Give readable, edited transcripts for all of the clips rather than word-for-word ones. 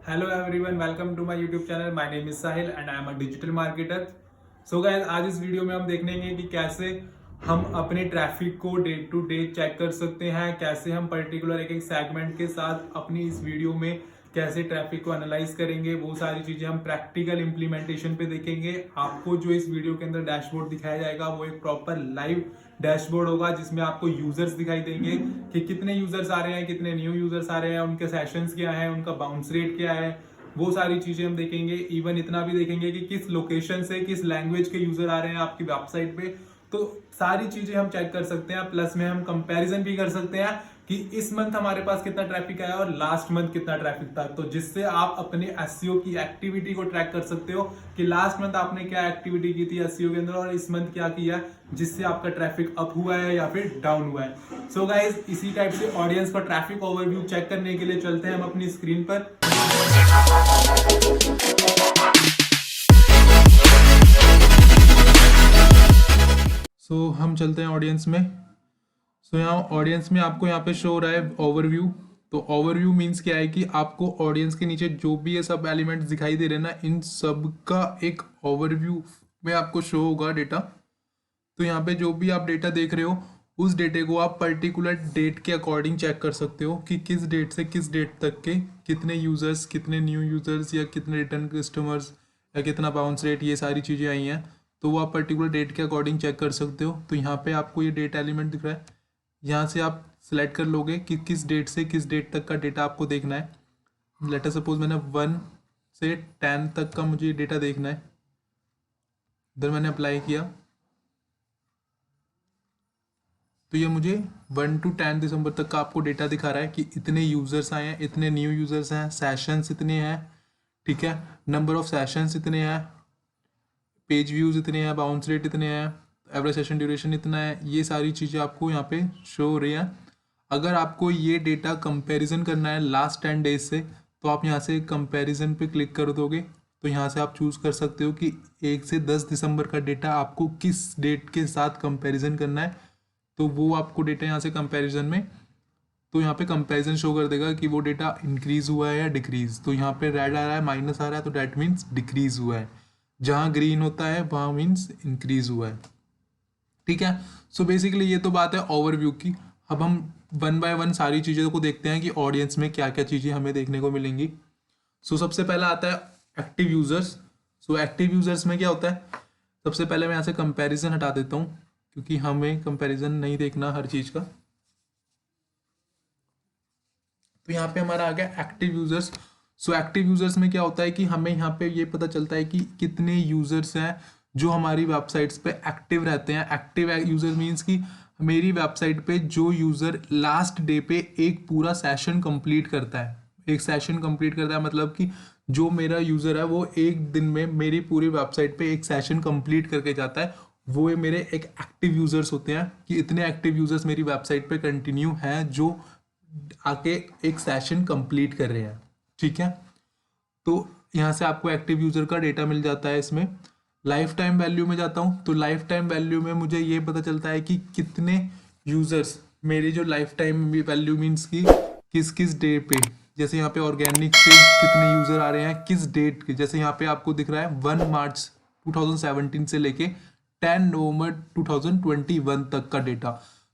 Hello everyone, welcome to my YouTube channel. My name is Sahil and I am a digital marketer. So guys, आज इस video में हम देखेंगे कि कैसे हम अपने ट्रैफिक को डे टू डे चेक कर सकते हैं, कैसे हम पर्टिकुलर एक एक सेगमेंट के साथ अपनी इस वीडियो में कैसे ट्रैफिक को एनालाइज करेंगे। वो सारी चीजें हम प्रैक्टिकल इंप्लीमेंटेशन पे देखेंगे। आपको जो इस वीडियो के अंदर डैशबोर्ड दिखाया जाएगा वो एक प्रॉपर लाइव डैशबोर्ड होगा, जिसमें आपको यूजर्स दिखाई देंगे कि कितने यूजर्स आ रहे हैं, कितने न्यू यूजर्स आ रहे हैं, उनके सेशंस क्या है, उनका बाउंस रेट क्या है। वो सारी चीजें हम देखेंगे। इवन इतना भी देखेंगे कि किस लोकेशन से किस लैंग्वेज के यूजर आ रहे हैं आपकी वेबसाइट पे। तो सारी चीजें हम चेक कर सकते हैं। प्लस में हम कंपैरिजन भी कर सकते हैं कि इस मंथ हमारे पास कितना ट्रैफिक आया और लास्ट मंथ कितना ट्रैफिक था। तो जिससे आप अपने एसईओ की एक्टिविटी को ट्रैक कर सकते हो कि लास्ट मंथ आपने क्या एक्टिविटी की थी एसईओ के अंदर और इस मंथ क्या किया, जिससे आपका ट्रैफिक अप हुआ है या फिर डाउन हुआ है। सो गाइज, इसी टाइप से ऑडियंस का ट्रैफिक ओवरव्यू चेक करने के लिए चलते हैं हम अपनी स्क्रीन पर। हम चलते हैं ऑडियंस में। यहाँ ऑडियंस में आपको यहाँ पे शो हो रहा है ओवरव्यू। तो ओवरव्यू मीन्स क्या है कि आपको ऑडियंस के नीचे जो भी ये सब एलिमेंट्स दिखाई दे रहे हैं ना, इन सब का एक ओवरव्यू में आपको शो होगा डेटा। तो यहाँ पे जो भी आप डेटा देख रहे हो उस डेटे को आप पर्टिकुलर डेट के अकॉर्डिंग चेक कर सकते हो कि किस डेट से किस डेट तक के कितने यूजर्स, कितने न्यू यूजर्स या कितने रिटर्न कस्टमर्स या कितना बाउंस रेट, ये सारी चीज़ें आई हैं। तो वो आप पर्टिकुलर डेट के अकॉर्डिंग चेक कर सकते हो। तो यहाँ पे आपको ये डेटा एलिमेंट दिख रहा है, यहाँ से आप सिलेक्ट कर लोगे कि किस डेट से किस डेट तक का डेटा आपको देखना है। लेटर सपोज मैंने 1 से 10 तक का मुझे डेटा देखना है। इधर मैंने अप्लाई किया तो ये मुझे 1 to 10 दिसंबर तक का आपको डेटा दिखा रहा है कि इतने यूज़र्स आए हैं, इतने न्यू यूज़र्स हैं, सेशंस इतने हैं, ठीक है, नंबर ऑफ सेशंस इतने हैं, पेज व्यूज़ इतने हैं, बाउंस रेट इतने हैं, एवरेज सेशन ड्यूरेशन इतना है। ये सारी चीज़ें आपको यहाँ पे शो हो रही हैं। अगर आपको ये डेटा कंपैरिजन करना है लास्ट 10 डेज से, तो आप यहाँ से कंपैरिजन पे क्लिक कर दोगे। तो यहाँ से आप चूज़ कर सकते हो कि 1 से 10 दिसंबर का डेटा आपको किस डेट के साथ कंपैरिजन करना है। तो वो आपको डेटा यहाँ से कंपैरिजन में, तो यहाँ पे कंपैरिजन शो कर देगा कि वो डेटा इंक्रीज हुआ है या डिक्रीज। तो यहाँ पे रेड आ रहा है, माइनस आ रहा है, तो डैट मीन्स डिक्रीज हुआ है। जहाँ ग्रीन होता है वहाँ मीन्स इंक्रीज हुआ है, ठीक है। सो बेसिकली ये तो बात है ओवरव्यू की। अब हम वन बाय वन सारी चीज़ों को देखते हैं कि ऑडियंस में क्या क्या चीज़ें हमें देखने को मिलेंगी। सबसे पहला आता है एक्टिव यूजर्स। एक्टिव यूजर्स में क्या होता है, सबसे पहले मैं यहाँ से कंपैरिजन हटा देता हूँ क्योंकि हमें कंपैरिजन नहीं देखना हर चीज़ का। तो यहाँ पे हमारा आ गया एक्टिव यूजर्स। एक्टिव यूजर्स में क्या होता है कि हमें यहाँ पे ये पता चलता है कि कितने यूजर्स हैं जो हमारी वेबसाइट्स पे एक्टिव रहते हैं। एक्टिव यूजर मीन्स कि मेरी वेबसाइट पे जो यूज़र लास्ट डे पे एक पूरा सेशन कंप्लीट करता है, एक सेशन कंप्लीट करता है मतलब कि जो मेरा यूज़र है वो एक दिन में मेरी पूरी वेबसाइट पे एक सेशन कंप्लीट करके जाता है, वो मेरे एक एक्टिव यूज़र्स होते हैं। कि इतने एक्टिव यूज़र्स मेरी वेबसाइट पे कंटिन्यू हैं जो आके एक सेशन कंप्लीट कर रहे हैं, ठीक है। तो यहाँ से आपको एक्टिव यूज़र का डेटा मिल जाता है। इसमें लाइफ टाइम वैल्यू में जाता हूँ तो लाइफ टाइम वैल्यू में मुझे ये पता चलता है कि कितने यूज़र्स मेरी जो लाइफ टाइम वैल्यू मीन्स की किस किस डे पे, जैसे यहाँ पे ऑर्गेनिक से कितने यूज़र आ रहे हैं किस डेट के, जैसे यहाँ पे आपको दिख रहा है 1 मार्च 2017 से लेके 10 नवंबर 2021 तक का डेटा।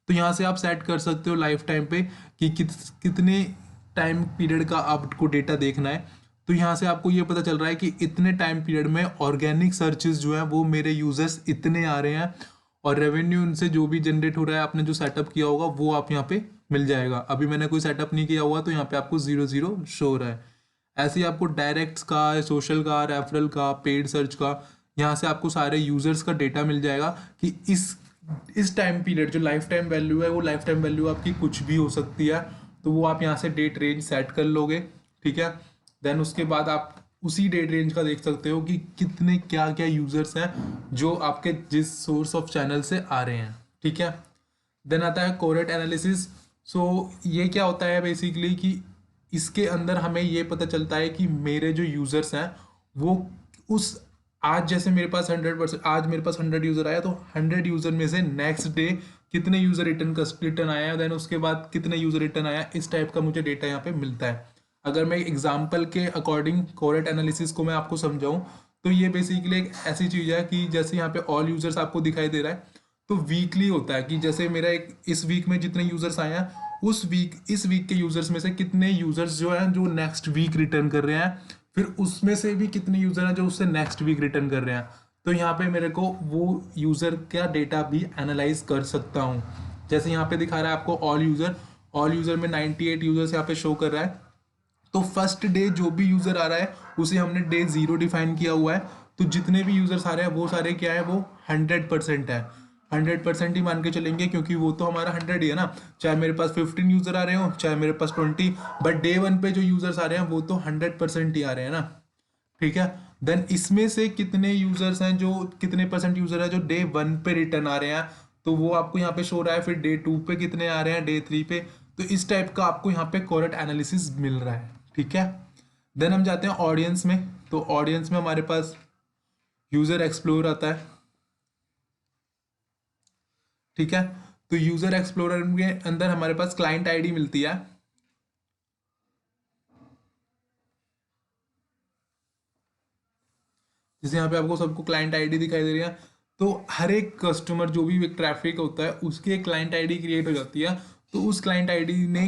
तो यहाँ से आप सेट कर सकते हो लाइफ टाइम पे कि कितने टाइम पीरियड का आपको डेटा देखना है। तो यहाँ से आपको ये पता चल रहा है कि इतने टाइम पीरियड में ऑर्गेनिक सर्चेस जो है वो मेरे यूजर्स इतने आ रहे हैं और रेवेन्यू उनसे जो भी जनरेट हो रहा है आपने जो सेटअप किया होगा वो आप यहाँ पे मिल जाएगा। अभी मैंने कोई सेटअप नहीं किया हुआ तो यहाँ पे आपको 0 शो हो रहा है। ऐसे ही आपको डायरेक्ट्स का, सोशल का, रेफरल का, पेड सर्च का, यहाँ से आपको सारे यूजर्स का डेटा मिल जाएगा कि इस टाइम पीरियड जो लाइफ टाइम वैल्यू है वो लाइफ टाइम वैल्यू आपकी कुछ भी हो सकती है। तो वो आप यहाँ से डेट रेंज सेट कर लोगे, ठीक है। देन उसके बाद आप उसी डेट रेंज का देख सकते हो कि कितने क्या क्या यूजर्स हैं जो आपके जिस सोर्स ऑफ चैनल से आ रहे हैं, ठीक है। देन आता है कोरेट एनालिसिस। ये क्या होता है बेसिकली कि इसके अंदर हमें ये पता चलता है कि मेरे जो यूजर्स हैं वो उस आज जैसे मेरे पास 100%, आज मेरे पास 100 यूजर आया तो 100 यूजर में से नेक्स्ट डे कितने यूजर रिटर्न आया, देन उसके बाद कितने यूजर रिटर्न आया, इस टाइप का मुझे डेटा यहाँ पे मिलता है। अगर मैं एग्जाम्पल के अकॉर्डिंग कोरेट एनालिसिस को मैं आपको समझाऊं, तो ये बेसिकली एक ऐसी चीज़ है कि जैसे यहाँ पे ऑल यूजर्स आपको दिखाई दे रहा है, तो वीकली होता है कि जैसे मेरा एक इस वीक में जितने यूजर्स आए हैं, इस वीक के यूजर्स में से कितने यूजर्स जो हैं जो नेक्स्ट वीक रिटर्न कर रहे हैं, फिर उसमें से भी कितने यूजर हैं जो उससे नेक्स्ट वीक रिटर्न कर रहे हैं। तो यहाँ पे मेरे को वो यूजर का डेटा भी एनालाइज कर सकता हूँ। जैसे यहाँ पे दिखा रहा है आपको ऑल यूजर में 98 यूजर्स यहाँ पे शो कर रहा है। तो फर्स्ट डे जो भी यूजर आ रहा है उसे हमने डे 0 डिफाइन किया हुआ है। तो जितने भी यूजर्स आ रहे हैं वो सारे क्या है, वो 100% है। 100% ही मान के चलेंगे क्योंकि वो तो हमारा 100 ही है ना, चाहे मेरे पास 15 यूजर आ रहे हो चाहे मेरे पास 20, बट डे 1 पे जो यूजर्स आ रहे हैं वो तो 100% ही आ रहे हैं ना। ठीक है, देन इसमें से कितने यूजर्स हैं, जो कितने परसेंट यूजर है जो डे 1 पे रिटर्न आ रहे हैं, तो वो आपको यहाँ पे शो रहा है। फिर डे 2 पे कितने आ रहे हैं, डे 3 पे। तो इस टाइप का आपको यहाँ पे कोरेट एनालिसिस मिल रहा है। ठीक है, देन हम जाते हैं ऑडियंस में। तो ऑडियंस में हमारे पास यूजर एक्सप्लोर आता है। ठीक है, तो यूजर एक्सप्लोरर के अंदर हमारे पास क्लाइंट आईडी मिलती है। जैसे यहाँ पे आपको सबको क्लाइंट आईडी दिखाई दे रही है, तो हर एक कस्टमर जो भी ट्रैफिक होता है उसकी एक क्लाइंट आईडी क्रिएट हो जाती है। तो उस क्लाइंट आईडी ने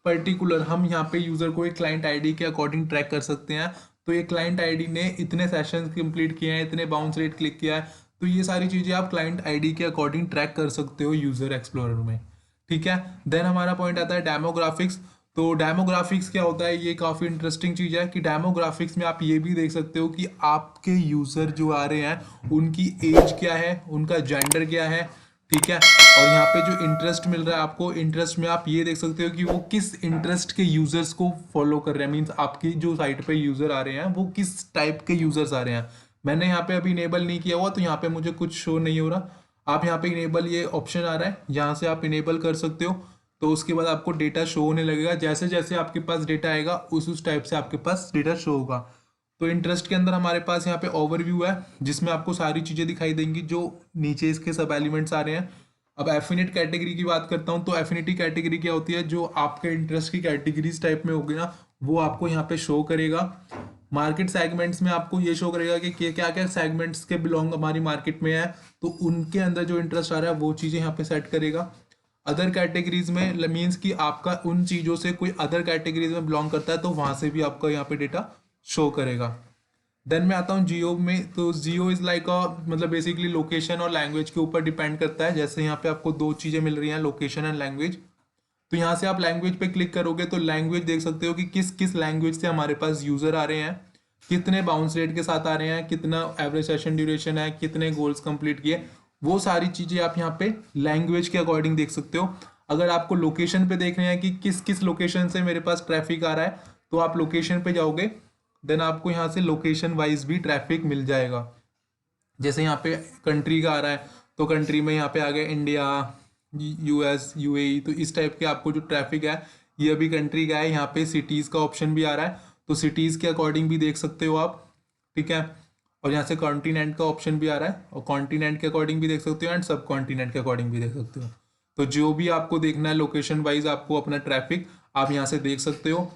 पर्टिकुलर, हम यहाँ पे यूजर को एक क्लाइंट आईडी के अकॉर्डिंग ट्रैक कर सकते हैं। तो ये क्लाइंट आईडी ने इतने सेशंस कंप्लीट किए हैं, इतने बाउंस रेट क्लिक किया है, तो ये सारी चीज़ें आप क्लाइंट आईडी के अकॉर्डिंग ट्रैक कर सकते हो यूजर एक्सप्लोरर में। ठीक है, देन हमारा पॉइंट आता है डेमोग्राफिक्स। तो डेमोग्राफिक्स क्या होता है, ये काफ़ी इंटरेस्टिंग चीज़ है कि डेमोग्राफिक्स में आप ये भी देख सकते हो कि आपके यूज़र जो आ रहे हैं उनकी एज क्या है, उनका जेंडर क्या है। ठीक है, और यहाँ पे जो इंटरेस्ट मिल रहा है आपको, इंटरेस्ट में आप ये देख सकते हो कि वो किस इंटरेस्ट के यूजर्स को फॉलो कर रहे हैं। मीन्स आपकी जो साइट पे यूजर आ रहे हैं वो किस टाइप के यूजर्स आ रहे हैं। मैंने यहाँ पे अभी इनेबल नहीं किया हुआ तो यहाँ पे मुझे कुछ शो नहीं हो रहा। आप यहाँ पे इनेबल, ये ऑप्शन आ रहा है, यहाँ से आप इनेबल कर सकते हो। तो उसके बाद आपको डेटा शो होने लगेगा, जैसे जैसे आपके पास डेटा आएगा उस टाइप से आपके पास डेटा शो होगा। तो इंटरेस्ट के अंदर हमारे पास यहाँ पे ओवरव्यू है जिसमें आपको सारी चीज़ें दिखाई देंगी जो नीचे इसके सब एलिमेंट्स आ रहे हैं। अब एफिनिट कैटेगरी की बात करता हूँ, तो एफिनिटी कैटेगरी क्या होती है, जो आपके इंटरेस्ट की कैटेगरीज टाइप में होगी ना वो आपको यहाँ पे शो करेगा। मार्केट सेगमेंट्स में आपको ये शो करेगा कि क्या क्या सेगमेंट्स के बिलोंग हमारी मार्केट में है, तो उनके अंदर जो इंटरेस्ट आ रहा है वो चीज़ें यहाँ पे सेट करेगा। अदर कैटेगरीज में मीन्स कि आपका उन चीज़ों से कोई अदर कैटेगरीज में बिलोंग करता है तो वहाँ से भी आपका यहाँ पे डेटा शो करेगा। देन मैं आता हूँ जियो में। तो जियो इज़ लाइक अ, मतलब बेसिकली लोकेशन और लैंग्वेज के ऊपर डिपेंड करता है। जैसे यहाँ पे आपको दो चीज़ें मिल रही हैं, लोकेशन एंड लैंग्वेज। तो यहाँ से आप लैंग्वेज पे क्लिक करोगे तो लैंग्वेज देख सकते हो कि किस किस लैंग्वेज से हमारे पास यूज़र आ रहे हैं, कितने बाउंस रेट के साथ आ रहे हैं, कितना एवरेज सेशन ड्यूरेशन है, कितने गोल्स कंप्लीट किए। वो सारी चीज़ें आप यहाँ पे लैंग्वेज के अकॉर्डिंग देख सकते हो। अगर आपको लोकेशन पे देख रहे हैं कि किस किस लोकेशन से मेरे पास ट्रैफिक आ रहा है, तो आप लोकेशन पे जाओगे, देन आपको यहाँ से लोकेशन वाइज भी ट्रैफिक मिल जाएगा। जैसे यहाँ पे कंट्री का आ रहा है तो कंट्री में यहाँ पे आ गया इंडिया, यूएस, यूएई। तो इस टाइप के आपको जो ट्रैफिक है ये अभी कंट्री का है। यहाँ पे सिटीज़ का ऑप्शन भी आ रहा है तो सिटीज़ के अकॉर्डिंग भी देख सकते हो आप। ठीक है, और यहाँ से कॉन्टिनेंट का ऑप्शन भी आ रहा है और कॉन्टिनेंट के अकॉर्डिंग भी देख सकते हो एंड सब कॉन्टिनेंट के अकॉर्डिंग भी देख सकते हो। तो जो भी आपको देखना है लोकेशन वाइज आपको अपना ट्रैफिक आप यहाँ से देख सकते हो।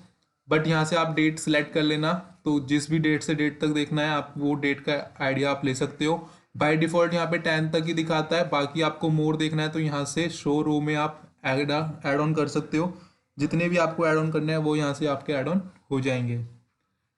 बट यहाँ से आप डेट सेलेक्ट कर लेना, तो जिस भी डेट से डेट तक देखना है आप वो डेट का आइडिया आप ले सकते हो। बाय डिफ़ॉल्ट यहाँ पे 10 तक ही दिखाता है, बाकी आपको मोर देखना है तो यहाँ से शो रो में आप ऐड ऑन कर सकते हो। जितने भी आपको ऐड ऑन करने हैं वो यहाँ से आपके ऐड ऑन हो जाएंगे।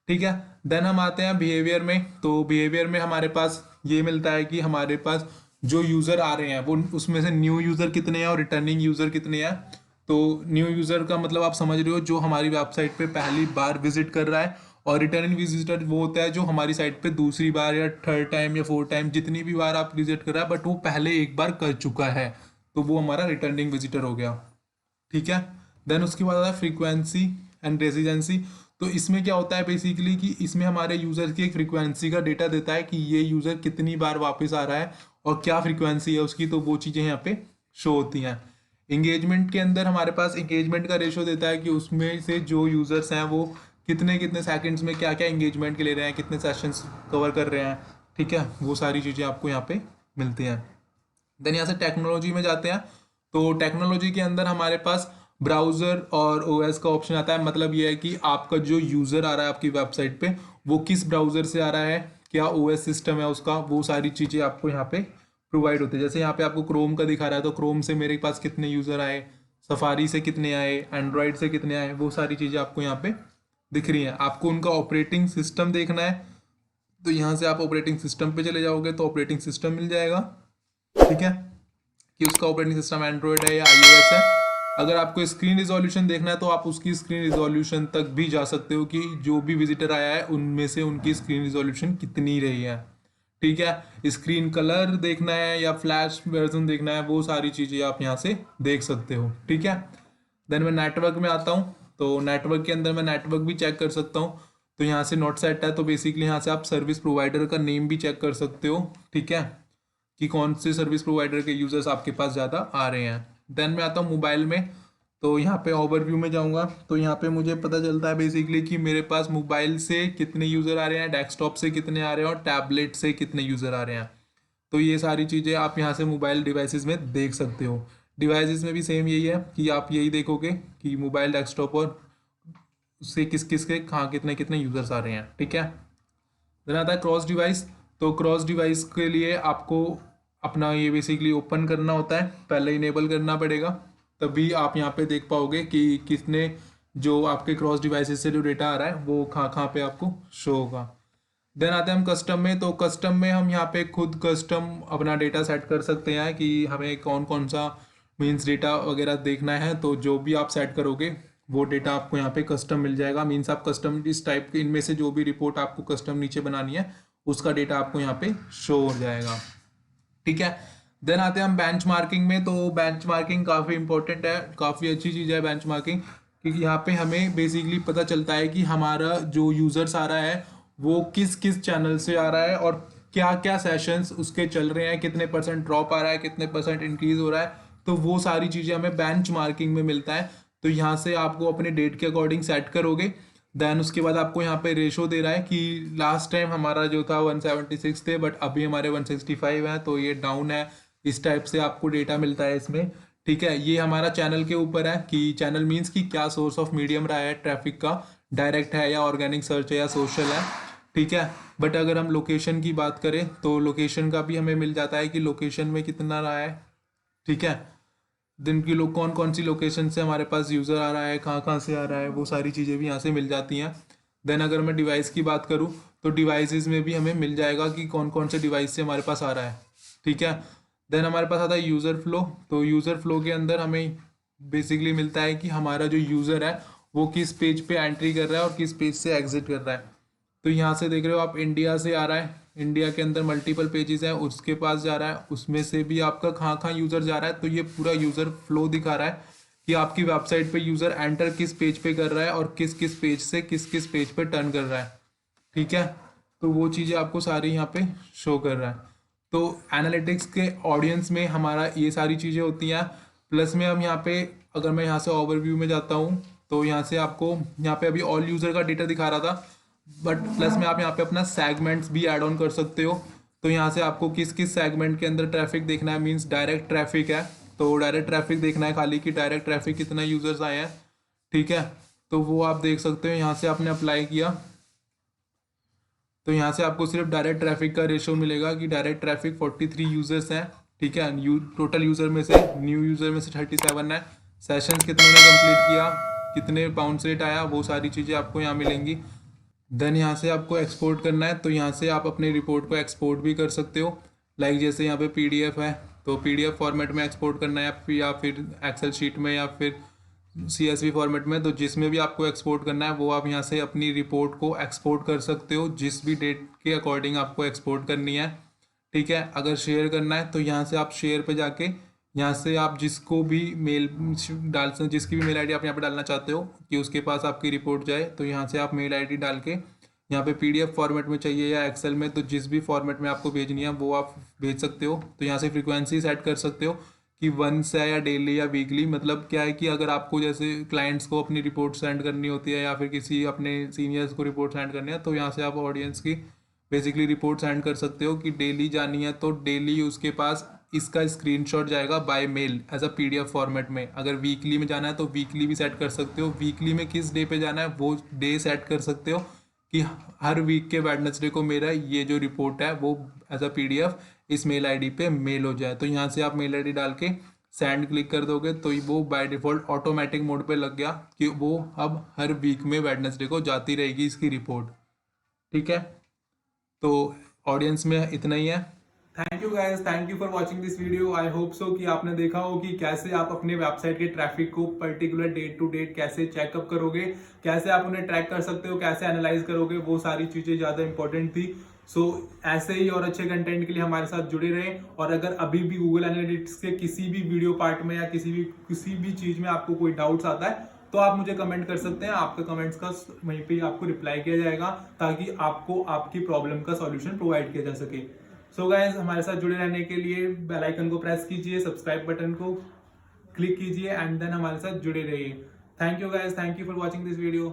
ठीक है, देन हम आते हैं बिहेवियर में। तो बिहेवियर में हमारे पास ये मिलता है कि हमारे पास जो यूज़र आ रहे हैं वो उसमें से न्यू यूज़र कितने हैं और रिटर्निंग यूज़र कितने हैं। तो न्यू यूज़र का मतलब आप समझ रहे हो, जो हमारी वेबसाइट पे पहली बार विजिट कर रहा है, और रिटर्निंग विजिटर वो होता है जो हमारी साइट पे दूसरी बार या थर्ड टाइम या फोर्थ टाइम जितनी भी बार आप विजिट कर रहा है बट वो पहले एक बार कर चुका है, तो वो हमारा रिटर्निंग विजिटर हो गया। ठीक है, देन उसके बाद आता है फ्रीक्वेंसी एंड रेजिडेंसी। तो इसमें क्या होता है बेसिकली कि इसमें हमारे यूज़र की एक फ्रीक्वेंसी का डेटा देता है कि ये यूज़र कितनी बार वापस आ रहा है और क्या फ्रीक्वेंसी है उसकी, तो वो चीज़ें यहाँ पे शो होती हैं। इंगेजमेंट के अंदर हमारे पास इंगेजमेंट का रेशो देता है कि उसमें से जो यूज़र्स हैं वो कितने कितने सेकंड्स में क्या क्या इंगेजमेंट के ले रहे हैं, कितने सेशंस कवर कर रहे हैं। ठीक है, वो सारी चीज़ें आपको यहाँ पे मिलती हैं। देन यहाँ से टेक्नोलॉजी में जाते हैं। तो टेक्नोलॉजी के अंदर हमारे पास ब्राउज़र और ओएस का ऑप्शन आता है, मतलब ये है कि आपका जो यूज़र आ रहा है आपकी वेबसाइट पे वो किस ब्राउज़र से आ रहा है, क्या ओएस सिस्टम है उसका, वो सारी चीज़ें आपको यहाँ पे प्रोवाइड होती है। जैसे यहाँ पे आपको क्रोम का दिखा रहा है तो क्रोम से मेरे पास कितने यूज़र आए, सफारी से कितने आए, एंड्रॉयड से कितने आए, वो सारी चीज़ें आपको यहाँ पे दिख रही हैं। आपको उनका ऑपरेटिंग सिस्टम देखना है तो यहाँ से आप ऑपरेटिंग सिस्टम पे चले जाओगे तो ऑपरेटिंग सिस्टम मिल जाएगा, ठीक है, कि उसका ऑपरेटिंग सिस्टम एंड्रॉयड है या iOS है। अगर आपको स्क्रीन रिजोल्यूशन देखना है तो आप उसकी स्क्रीन रिजोल्यूशन तक भी जा सकते हो कि जो भी विजिटर आया है उनमें से उनकी स्क्रीन रिजोल्यूशन कितनी रही है, ठीक है। स्क्रीन कलर देखना है या फ्लैश वर्जन देखना है, वो सारी चीज़ें आप यहाँ से देख सकते हो, ठीक है। देन मैं नेटवर्क में आता हूँ तो नेटवर्क के अंदर मैं नेटवर्क भी चेक कर सकता हूँ। तो यहाँ से नॉट सेट है तो बेसिकली यहाँ से आप सर्विस प्रोवाइडर का नेम भी चेक कर सकते हो, ठीक है, कि कौन से सर्विस प्रोवाइडर के यूजर्स आपके पास ज़्यादा आ रहे हैं। देन मैं आता हूँ मोबाइल में, तो यहाँ पे ओवरव्यू में जाऊँगा तो यहाँ पे मुझे पता चलता है बेसिकली कि मेरे पास मोबाइल से कितने यूज़र आ रहे हैं, डेस्कटॉप से कितने आ रहे हैं और टैबलेट से कितने यूज़र आ रहे हैं। तो ये सारी चीज़ें आप यहाँ से मोबाइल डिवाइसेस में देख सकते हो। डिवाइसेस में भी सेम यही है कि आप यही देखोगे कि मोबाइल, डेस्कटॉप और उससे किस किस के कहाँ कितने कितने यूज़र्स आ रहे हैं, ठीक है। देन आता है क्रॉस डिवाइस। तो क्रॉस डिवाइस के लिए आपको अपना ये बेसिकली ओपन करना होता है, पहले इनेबल करना पड़ेगा, तभी आप यहाँ पे देख पाओगे कि कितने जो आपके क्रॉस डिवाइसेस से जो डेटा आ रहा है वो कहाँ कहाँ पे आपको शो होगा। देन आते हैं हम कस्टम में। तो कस्टम में हम यहाँ पे खुद कस्टम अपना डेटा सेट कर सकते हैं कि हमें कौन कौन सा मीन्स डेटा वगैरह देखना है, तो जो भी आप सेट करोगे वो डेटा आपको यहाँ पे कस्टम मिल जाएगा। मीन्स आप कस्टम इस टाइप के इनमें से जो भी रिपोर्ट आपको कस्टम नीचे बनानी है उसका डेटा आपको यहाँ पे शो हो जाएगा, ठीक है। देन आते हैं हम बेंच मार्किंग में। तो बेंच मार्किंग काफ़ी इंपॉर्टेंट है, काफ़ी अच्छी चीज़ है बेंच मार्किंग, क्योंकि यहाँ पे हमें बेसिकली पता चलता है कि हमारा जो यूज़र्स आ रहा है वो किस किस चैनल से आ रहा है और क्या क्या सेशंस उसके चल रहे हैं, कितने परसेंट ड्रॉप आ रहा है, कितने परसेंट इंक्रीज हो रहा है। तो वो सारी चीज़ें हमें बेंच मार्किंग में मिलता है। तो यहाँ से आपको अपने डेट के अकॉर्डिंग सेट करोगे। देन उसके बाद आपको यहाँ पे रेशो दे रहा है कि लास्ट टाइम हमारा जो था 176 थे बट अभी हमारे 165 है, तो ये डाउन है। इस टाइप से आपको डेटा मिलता है इसमें, ठीक है। ये हमारा चैनल के ऊपर है कि चैनल मीन्स कि क्या सोर्स ऑफ मीडियम रहा है ट्रैफिक का, डायरेक्ट है या ऑर्गेनिक सर्च है या सोशल है, ठीक है। बट अगर हम लोकेशन की बात करें तो लोकेशन का भी हमें मिल जाता है कि लोकेशन में कितना रहा है, ठीक है। दिन की लोग कौन कौन सी लोकेशन से हमारे पास यूज़र आ रहा है, कहाँ कहाँ से आ रहा है, वो सारी चीज़ें भी यहाँ से मिल जाती हैं। देन अगर मैं डिवाइस की बात करूँ तो डिवाइसेस में भी हमें मिल जाएगा कि कौन कौन से डिवाइस से हमारे पास आ रहा है, ठीक है। देन हमारे पास आता है यूज़र फ्लो। तो यूज़र फ्लो के अंदर हमें बेसिकली मिलता है कि हमारा जो यूज़र है वो किस पेज पे एंट्री कर रहा है और किस पेज से एग्जिट कर रहा है। तो यहाँ से देख रहे हो आप, इंडिया से आ रहा है, इंडिया के अंदर मल्टीपल पेजेस हैं, उसके पास जा रहा है, उसमें से भी आपका कहाँ कहाँ यूज़र जा रहा है। तो ये पूरा यूज़र फ्लो दिखा रहा है कि आपकी वेबसाइट पे यूज़र एंटर किस पेज पे कर रहा है और किस किस पेज से किस किस पेज पे टर्न कर रहा है, ठीक है। तो वो चीज़ें आपको सारी यहाँ पे शो कर रहा है। तो एनालिटिक्स के ऑडियंस में हमारा ये सारी चीज़ें होती हैं। प्लस में हम यहाँ पे, अगर मैं यहाँ से ओवरव्यू में जाता हूँ तो यहाँ से आपको यहाँ पे अभी ऑल यूज़र का डेटा दिखा रहा था, बट प्लस में आप यहाँ पे अपना सेगमेंट्स भी ऐड ऑन कर सकते हो। तो यहाँ से आपको किस किस सेगमेंट के अंदर ट्रैफिक देखना है, मीन्स डायरेक्ट ट्रैफिक है तो डायरेक्ट ट्रैफिक देखना है खाली कि डायरेक्ट ट्रैफिक कितना यूज़र्स आए हैं, ठीक है। तो वो आप देख सकते हो। यहाँ से आपने अप्लाई किया तो यहाँ से आपको सिर्फ डायरेक्ट ट्रैफिक का रेशो मिलेगा कि डायरेक्ट ट्रैफिक 43 यूजर्स हैं, ठीक है। टोटल यूज़र में से न्यू यूज़र में से 37 है। सेशंस कितने ने कंप्लीट किया, कितने बाउंस रेट आया, वो सारी चीज़ें आपको यहाँ मिलेंगी। देन यहाँ से आपको एक्सपोर्ट करना है तो यहाँ से आप अपने रिपोर्ट को एक्सपोर्ट भी कर सकते हो। लाइक जैसे यहाँ पे पीडीएफ है तो पीडीएफ फॉर्मेट में एक्सपोर्ट करना है या फिर एक्सेल शीट में या फिर सीएसवी फॉर्मेट में, तो जिसमें भी आपको एक्सपोर्ट करना है वो आप यहाँ से अपनी रिपोर्ट को एक्सपोर्ट कर सकते हो, जिस भी डेट के अकॉर्डिंग आपको एक्सपोर्ट करनी है, ठीक है। अगर शेयर करना है तो यहाँ से आप शेयर पे जाके यहाँ से आप जिसको भी मेल डाल सकते, जिसकी भी मेल आईडी आप यहाँ पे डालना चाहते हो कि उसके पास आपकी रिपोर्ट जाए, तो यहाँ से आप मेल आईडी डाल के यहाँ पे पीडीएफ फॉर्मेट में चाहिए या एक्सेल में, तो जिस भी फॉर्मेट में आपको भेजनी है वो आप भेज सकते हो। तो यहाँ से फ्रीक्वेंसी सेट कर सकते हो कि वंस है या डेली या वीकली। मतलब क्या है कि अगर आपको जैसे क्लाइंट्स को अपनी रिपोर्ट सेंड करनी होती है या फिर किसी अपने सीनियर्स को रिपोर्ट सेंड करनी है तो यहाँ से आप ऑडियंस की बेसिकली रिपोर्ट सेंड कर सकते हो कि डेली जानी है तो डेली उसके पास इसका स्क्रीनशॉट जाएगा by mail as a PDF format में। अगर वीकली में जाना है तो वीकली भी सेट कर सकते हो, वीकली में किस डे पे जाना है वो डे सेट कर सकते हो कि हर वीक के वेडनेसडे को मेरा ये जो रिपोर्ट है वो एज अ PDF इस मेल आईडी पे मेल हो जाए। तो यहाँ से आप मेल आईडी डाल के सेंड क्लिक कर दोगे तो वो बाय डिफ़ॉल्ट ऑटोमेटिक मोड पे लग गया कि वो अब हर वीक में वेडनेसडे को जाती रहेगी इसकी रिपोर्ट। ठीक है, तो ऑडियंस में इतना ही है। Thank you guys, thank you for watching this video. I hope so कि आपने देखा हो कि कैसे आप अपने वेबसाइट के ट्रैफिक को पर्टिकुलर डेट टू डेट कैसे चेकअप करोगे, कैसे आप उन्हें ट्रैक कर सकते हो, कैसे एनालाइज करोगे, वो सारी चीज़ें ज़्यादा इंपॉर्टेंट थी। सो ऐसे ही और अच्छे कंटेंट के लिए हमारे साथ जुड़े रहें। और अगर अभी भी गूगल एनालिटिक्स के किसी भी वीडियो पार्ट में या किसी भी चीज़ में आपको कोई डाउट्स आता है तो आप मुझे कमेंट कर सकते हैं। आपके कमेंट्स का वहीं पे आपको रिप्लाई किया जाएगा ताकि आपको आपकी प्रॉब्लम का सॉल्यूशन प्रोवाइड किया जा सके। सो गाइज, हमारे साथ जुड़े रहने के लिए बेल आइकन को प्रेस कीजिए, सब्सक्राइब बटन को क्लिक कीजिए एंड देन हमारे साथ जुड़े रहिए। Thank you guys, thank you for watching this video.